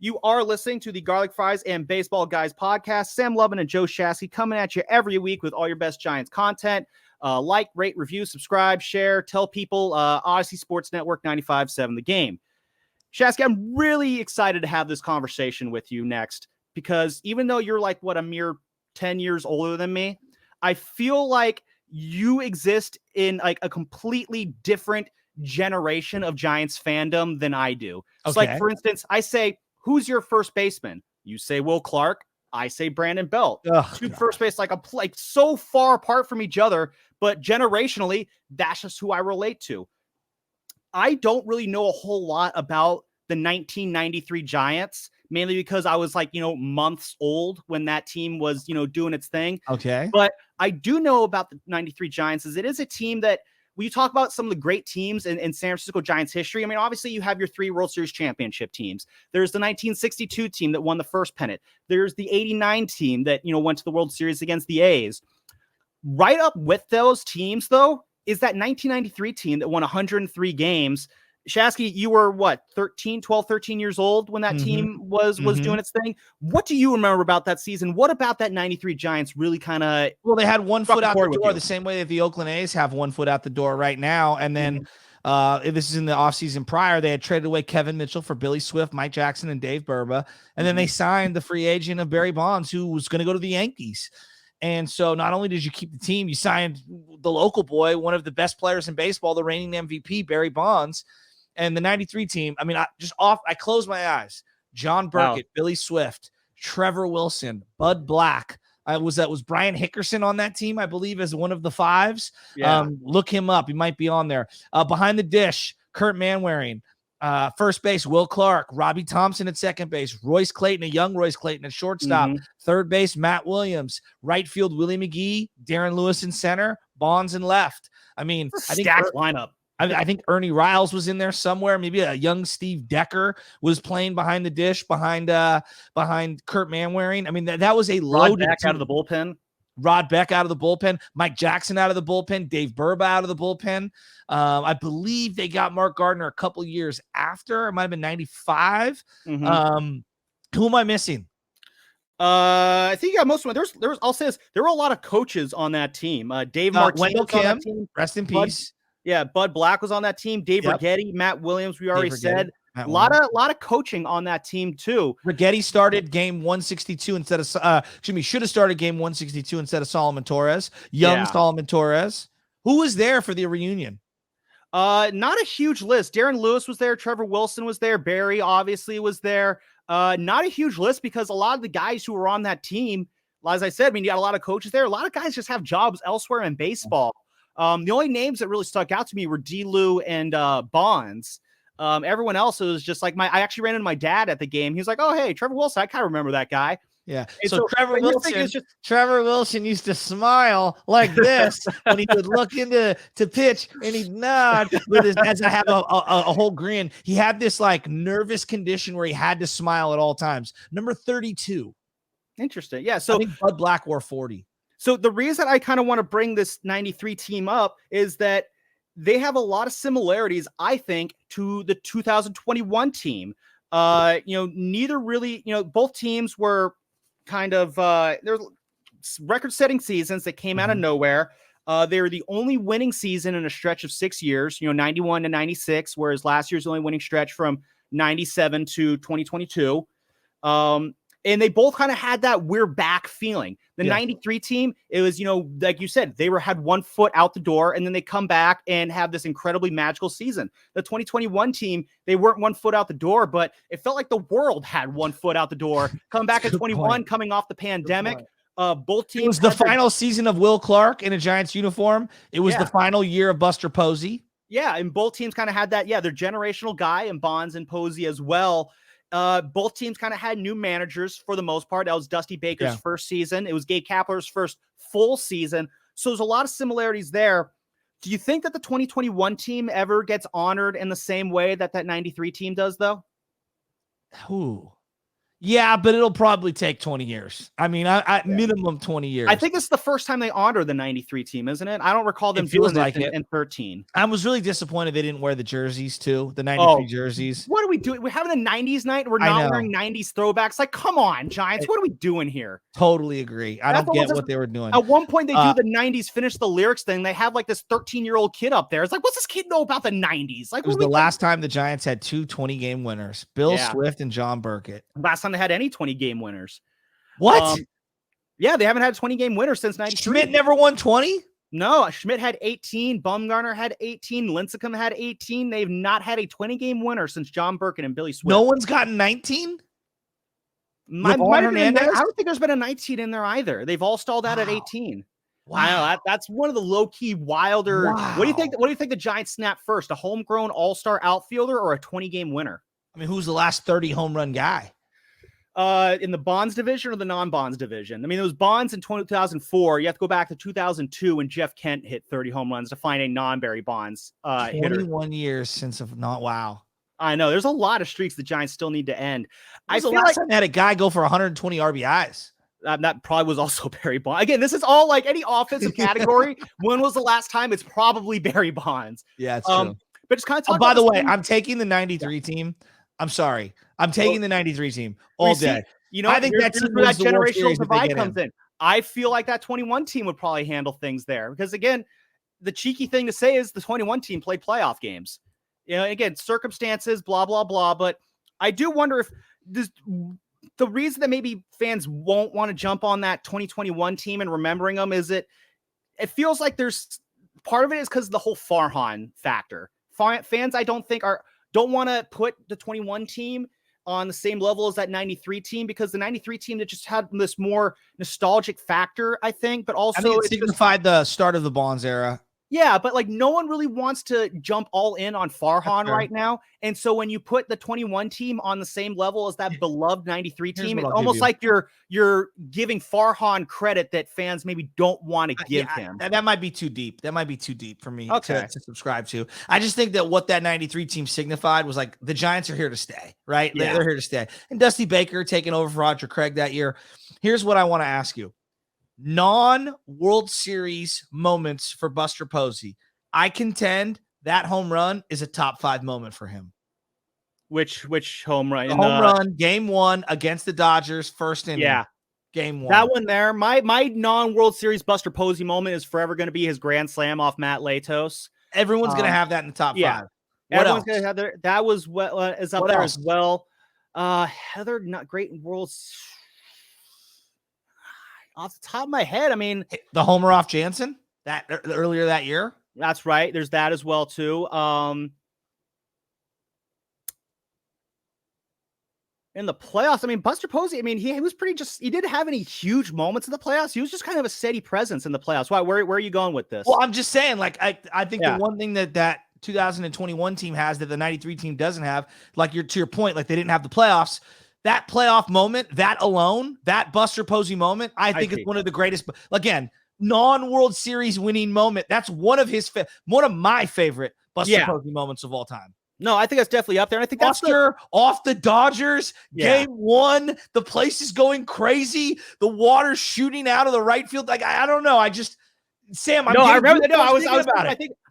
You are listening to the Garlic Fries and Baseball Guys podcast. Sam Lovin and Joe Shasky coming at you every week with all your best Giants content. Like, rate, review, subscribe, share, tell people. Odyssey Sports Network 95.7 The Game. Shasky, I'm really excited to have this conversation with you next because even though you're like, a mere 10 years older than me, I feel like you exist in like a completely different generation of Giants fandom than I do. Okay. So like, for instance, I say, who's your first baseman? You say Will Clark. I say Brandon Belt. Two first base, like so far apart from each other, but generationally, that's just who I relate to. I don't really know a whole lot about the 1993 Giants, mainly because I was like, months old when that team was, doing its thing. Okay. But I do know about the 93 Giants is it is a team that when you talk about some of the great teams in San Francisco Giants history, I mean, obviously you have your 3 World Series championship teams. There's the 1962 team that won the first pennant. There's the 89 team that, went to the World Series against the A's. Right up with those teams, though, is that 1993 team that won 103 games. Shasky, you were 12, 13 years old when that team was doing its thing. What do you remember about that season? What about that 93 Giants really kind of... Well, they had one foot out the door the same way that the Oakland A's have one foot out the door right now. And then this is in the offseason prior, they had traded away Kevin Mitchell for Billy Swift, Mike Jackson, and Dave Burba. And then they signed the free agent of Barry Bonds, who was going to go to the Yankees. And so not only did you keep the team, you signed the local boy, one of the best players in baseball, the reigning MVP, Barry Bonds. And the 93 team, I mean, I closed my eyes. John Burkett, Billy Swift, Trevor Wilson, Bud Black. Was Brian Hickerson on that team, I believe, as one of the 5s. Yeah. Look him up. He might be on there. Behind the dish, Kurt Manwaring. First base, Will Clark. Robbie Thompson at second base. Royce Clayton, a young Royce Clayton at shortstop. Third base, Matt Williams. Right field, Willie McGee. Darren Lewis in center. Bonds in left. I mean, I think stacked lineup. I think Ernie Riles was in there somewhere. Maybe a young Steve Decker was playing behind the dish, behind Kurt Manwaring. I mean, that was a loaded team. Out of the bullpen. Rod Beck out of the bullpen. Mike Jackson out of the bullpen. Dave Burba out of the bullpen. I believe they got Mark Gardner a couple years after. It might have been 95. Who am I missing? I think you got most of them. There was. I'll say this. There were a lot of coaches on that team. Dave Martinez Wendell Kim, on that team. Rest in peace. Bud Black was on that team. Dave Righetti, Matt Williams, we already said. A lot of coaching on that team too. Righetti started game 162 instead of should have started game 162 instead of Solomon Torres. Solomon Torres. Who was there for the reunion? Not a huge list. Darren Lewis was there, Trevor Wilson was there, Barry obviously was there. Not a huge list because a lot of the guys who were on that team, as I said, I mean, you got a lot of coaches there. A lot of guys just have jobs elsewhere in baseball. The only names that really stuck out to me were D-Lou and Bonds. Everyone else was just like I actually ran into my dad at the game. He was like, "Oh, hey, Trevor Wilson. I kind of remember that guy." Yeah. So Trevor Wilson used to smile like this when he would look into pitch and he'd nod with his, as I have a whole grin. He had this like nervous condition where he had to smile at all times. Number 32. Interesting. Yeah. So I think Bud Black wore 40. So the reason I kind of want to bring this 93 team up is that they have a lot of similarities, I think, to the 2021 team. Neither really, both teams were kind of they're record-setting seasons that came out of nowhere. They were the only winning season in a stretch of 6 years, 91 to 96, whereas last year's only winning stretch from 97 to 2022. And they both kind of had that we're back feeling. The 93 team, it was, like you said, they had one foot out the door and then they come back and have this incredibly magical season. The 2021 team, they weren't one foot out the door, but it felt like the world had one foot out the door. Coming back at 21, coming off the pandemic. Both teams. It was the final season of Will Clark in a Giants uniform. It was the final year of Buster Posey. Yeah, and both teams kind of had that. Yeah, their generational guy and Bonds and Posey as well. Both teams kind of had new managers for the most part. That was Dusty Baker's first season. It was Gabe Kapler's first full season. So there's a lot of similarities there. Do you think that the 2021 team ever gets honored in the same way that 93 team does, though? Ooh. Yeah, but it'll probably take 20 years. I mean, minimum 20 years. I think it's the first time they honor the 93 team, isn't it? I don't recall them doing this in 13. I was really disappointed they didn't wear the jerseys too, the 93 jerseys. What are we doing? We're having a 90s night and we're not wearing 90s throwbacks. Like, come on, Giants. What are we doing here? Totally agree. I don't get what they were doing. At one point, they do the 90s finish the lyrics thing. They have like this 13-year-old kid up there. It's like, what's this kid know about the 90s? Like, it was the last time the Giants had 2 20-game winners, Bill Swift and John Burkett. Last time they had any 20-game winners. What? Yeah, they haven't had a 20-game winner since 93. Schmidt never won 20? No, Schmidt had 18. Bumgarner had 18. Lincecum had 18. They've not had a 20-game winner since John Burkett and Billy Swift. No one's gotten 19? I don't think there's been a 19 in there either. They've all stalled out at 18. Wow, that's one of the low-key wilder. Wow. What do you think the Giants snap first? A homegrown all-star outfielder or a 20-game winner? I mean, who's the last 30 home run guy? In the Bonds division or the non-Bonds division? I mean, it was Bonds in 2004. You have to go back to 2002 when Jeff Kent hit 30 home runs to find a non-Barry Bonds 21 years since wow. I know. There's a lot of streaks the Giants still need to end. I feel like they had a guy go for 120 RBIs. That probably was also Barry Bonds. Again, this is all like any offensive category. When was the last time? It's probably Barry Bonds. Yeah, it's true. But just kind of talk by the way, I'm taking the 93 team. I'm sorry. I'm taking the 93 team all day. I think that's where that generational divide comes in. I feel like that 21 team would probably handle things there because, again, the cheeky thing to say is the 21 team played playoff games. Again, circumstances, blah, blah, blah. But I do wonder if the reason that maybe fans won't want to jump on that 2021 team and remembering them is it feels like there's part of it is because of the whole Farhan factor. Fans, I don't think don't want to put the 21 team on the same level as that 93 team because the 93 team that just had this more nostalgic factor, I think, but also it signified the start of the Bonds era. Yeah, but like no one really wants to jump all in on Farhan right now. And so when you put the 21 team on the same level as that beloved 93 team, it's almost like you're giving Farhan credit that fans maybe don't want to give him. That might be too deep. That might be too deep for me to subscribe to. I just think that what that 93 team signified was like the Giants are here to stay, right? Yeah. They're here to stay. And Dusty Baker taking over for Roger Craig that year. Here's what I want to ask you. Non-World Series moments for Buster Posey. I contend that home run is a top 5 moment for him. Which home run? The home run, game 1 against the Dodgers, first inning. Yeah. Game 1. That one there. My non-World Series Buster Posey moment is forever going to be his grand slam off Matt Latos. Everyone's going to have that in the top 5. Everyone's going to have that was what is up what there else? As well. Heather, not great in Worlds. Off the top of my head, I mean, the homer off Jansen that earlier that year. That's right. There's that as well too. In the playoffs, I mean, Buster Posey, I mean, he was pretty he didn't have any huge moments in the playoffs. He was just kind of a steady presence in the playoffs. Why? Where are you going with this? Well, I'm just saying, like, I think the one thing that 2021 team has that the 93 team doesn't have, like to your point, like they didn't have the playoffs. That playoff moment, that alone, that Buster Posey moment, I think is one of the greatest. Again, non-World Series winning moment. That's one of my favorite Buster Posey moments of all time. No, I think that's definitely up there. And I think that's off the Dodgers, game 1. The place is going crazy. The water's shooting out of the right field. Like I don't know. Sam, I remember that. No,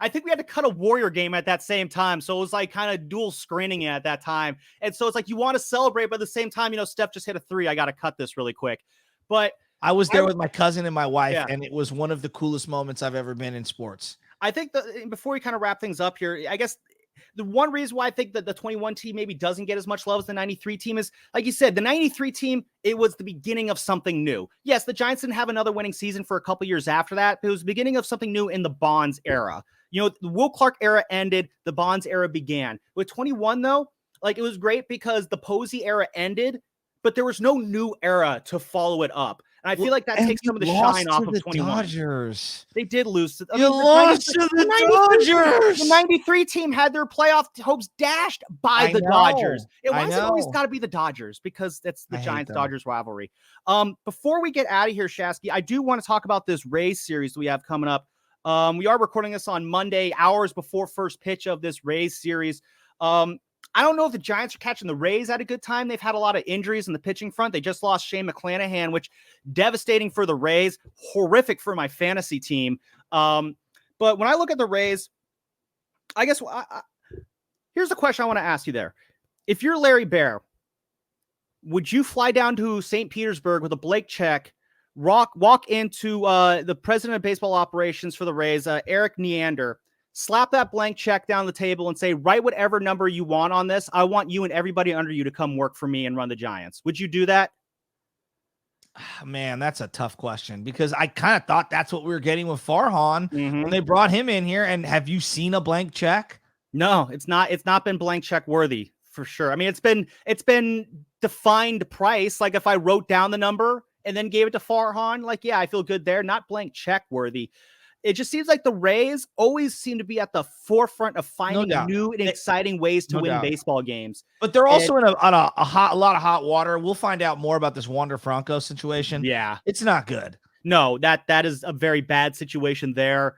I think we had to cut a Warrior game at that same time. So it was like kind of dual screening at that time. And so it's like you want to celebrate, but at the same time, Steph just hit a 3. I got to cut this really quick. But I was there with my cousin and my wife, and it was one of the coolest moments I've ever been in sports. I think before we kind of wrap things up here, I guess the one reason why I think that the 21 team maybe doesn't get as much love as the 93 team is, like you said, the 93 team, it was the beginning of something new. Yes, the Giants didn't have another winning season for a couple years after that, but it was the beginning of something new in the Bonds era. The Will Clark era ended, the Bonds era began. With 21, though, like it was great because the Posey era ended, but there was no new era to follow it up. And I feel like that takes some of the shine off of 21. Dodgers. They did lose. You lost to the Dodgers. The 93 team had their playoff hopes dashed by the Dodgers. Why has it always got to be the Dodgers? Because that's the Giants-Dodgers rivalry. Before we get out of here, Shasky, I do want to talk about this Rays series we have coming up. We are recording this on Monday, hours before first pitch of this Rays series. I don't know if the Giants are catching the Rays at a good time. They've had a lot of injuries in the pitching front. They just lost Shane McClanahan, which devastating for the Rays, horrific for my fantasy team. But when I look at the Rays, I guess here's the question I want to ask you there. If you're Larry Baer, would you fly down to St. Petersburg with a blank check, walk into the president of baseball operations for the Rays, Eric Neander, slap that blank check down the table and say, write whatever number you want on this. I want you and everybody under you to come work for me and run the Giants. Would you do that? Man, that's a tough question because I kind of thought that's what we were getting with Farhan when they brought him in here. And have you seen a blank check? No, it's not been blank check worthy for sure. I mean, it's been defined price. Like if I wrote down the number and then gave it to Farhan, like, yeah, I feel good there. Not blank check worthy. It just seems like the Rays always seem to be at the forefront of finding new and exciting ways to win baseball games. But they're also on a lot of hot water. We'll find out more about this Wander Franco situation. Yeah. It's not good. No, that is a very bad situation there.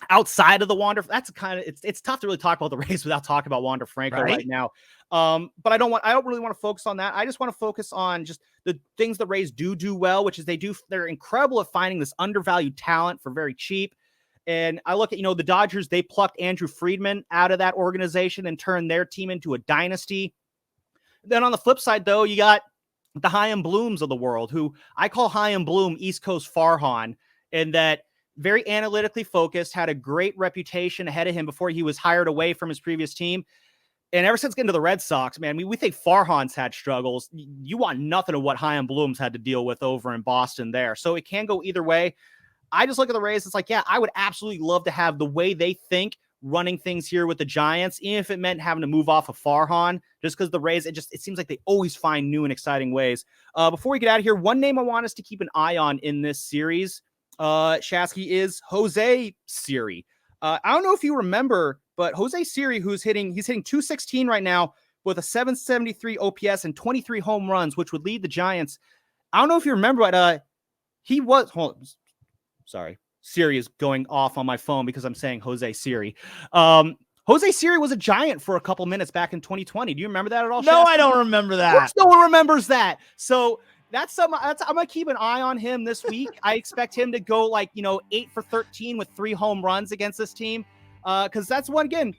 Outside of the Wander, that's kind of it's tough to really talk about the Rays without talking about Wander Franco right now. But I don't really want to focus on that. I just want to focus on just the things the Rays do well, which is they're incredible at finding this undervalued talent for very cheap. And I look at, the Dodgers, they plucked Andrew Friedman out of that organization and turned their team into a dynasty. Then on the flip side, though, you got the Chaim Blooms of the world, who I call Chaim Bloom East Coast Farhan, and that very analytically focused, had a great reputation ahead of him before he was hired away from his previous team. And ever since getting to the Red Sox, man, we think Farhan's had struggles. You want nothing of what Chaim Bloom's had to deal with over in Boston there. So it can go either way. I just look at the Rays. It's like, yeah, I would absolutely love to have the way they think running things here with the Giants, even if it meant having to move off of Farhan, just because the Rays, it seems like they always find new and exciting ways. Before we get out of here, one name I want us to keep an eye on in this series, Shasky, is Jose Siri. I don't know if you remember, but Jose Siri, he's hitting 216 right now with a 773 OPS and 23 home runs, which would lead the Giants. I don't know if you remember, but Siri is going off on my phone because I'm saying Jose Siri. Jose Siri was a Giant for a couple minutes back in 2020. Do you remember that at all? No, Shasky? I don't remember that. No one remembers that. So I'm going to keep an eye on him this week. I expect him to go 8 for 13 with 3 home runs against this team. Because that's one, again,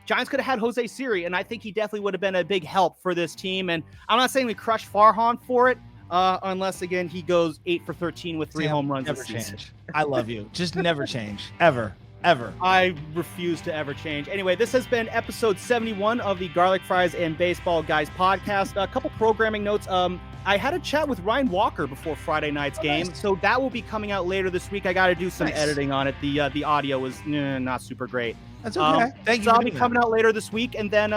Giants could have had Jose Siri, and I think he definitely would have been a big help for this team. And I'm not saying we crush Farhan for it, unless, again, he goes 8 for 13 with 3 home runs. Never change. I love you. Just never change. Ever. I refuse to ever change. Anyway, this has been episode 71 of the Garlic Fries and Baseball Guys podcast. A couple programming notes. I had a chat with Ryan Walker before Friday night's game, nice. So that will be coming out later this week. I got to do some editing on it. The audio was not super great. That's okay. Thank you. So I'll be coming out later this week, and then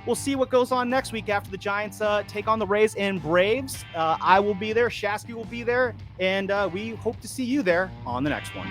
we'll see what goes on next week after the Giants take on the Rays and Braves. I will be there. Shasky will be there, and we hope to see you there on the next one.